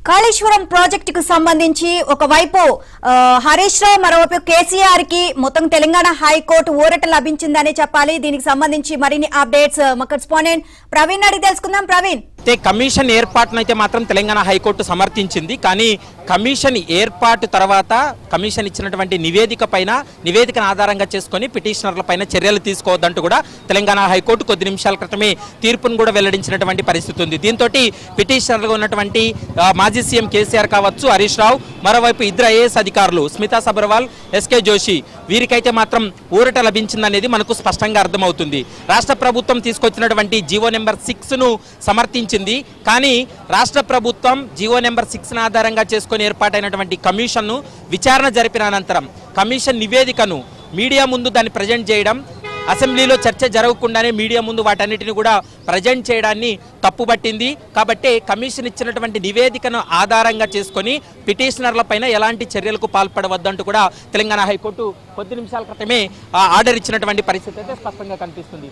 కాళేశ్వరం ప్రాజెక్టుకు సంబంధించి ఒకవైపు హరీష్ రావు మరోవైపు కేసీఆర్ కి మొత్తం తెలంగాణ హైకోర్టు ఊరట లభించిందని చెప్పాలి. దీనికి సంబంధించి మరిన్ని అప్డేట్స్ మా కరెస్పాండెంట్ ప్రవీణ్ అడిగి తెలుసుకుందాం. ప్రవీణ్, కమిషన్ ఏర్పాటును అయితే మాత్రం తెలంగాణ హైకోర్టు సమర్థించింది. కానీ కమిషన్ ఏర్పాటు తర్వాత కమిషన్ ఇచ్చినటువంటి నివేదికను ఆధారంగా చేసుకుని పిటిషనర్ల పైన చర్యలు తీసుకోవద్దంటూ కూడా తెలంగాణ హైకోర్టు కొద్ది నిమిషాల క్రితమే తీర్పును కూడా వెల్లడించినటువంటి పరిస్థితి ఉంది. దీంతో పిటిషనర్లుగా ఉన్నటువంటి మాజీ సీఎం కేసీఆర్ కావచ్చు, హరీష్ రావు, మరోవైపు ఇద్దరు ఐఏఎస్ అధికారులు స్మితా సబర్వాల్, ఎస్కే జోషి, వీరికైతే మాత్రం ఊరట లభించిందనేది మనకు స్పష్టంగా అర్థమవుతుంది. రాష్ట్ర ప్రభుత్వం తీసుకొచ్చినటువంటి జీవో నెంబర్ 6ను సమర్థించింది. కానీ రాష్ట్ర ప్రభుత్వం జీవో నెంబర్ 6ను ఆధారంగా చేసుకుని ఏర్పాటైనటువంటి కమిషన్ను విచారణ జరిపిన అనంతరం కమిషన్ నివేదికను మీడియా ముందు దాన్ని ప్రజెంట్ చేయడం, అసెంబ్లీలో చర్చ జరగకుండానే మీడియా ముందు వాటన్నిటిని కూడా ప్రజెంట్ చేయడాన్ని తప్పుబట్టింది. కాబట్టి కమిషన్ ఇచ్చినటువంటి నివేదికను ఆధారంగా చేసుకొని పిటిషనర్ల పైన ఎలాంటి చర్యలకు పాల్పడవద్దంటూ కూడా తెలంగాణ హైకోర్టు కొద్ది నిమిషాల క్రితమే ఆర్డర్ ఇచ్చినటువంటి పరిస్థితి అయితే స్పష్టంగా కనిపిస్తుంది.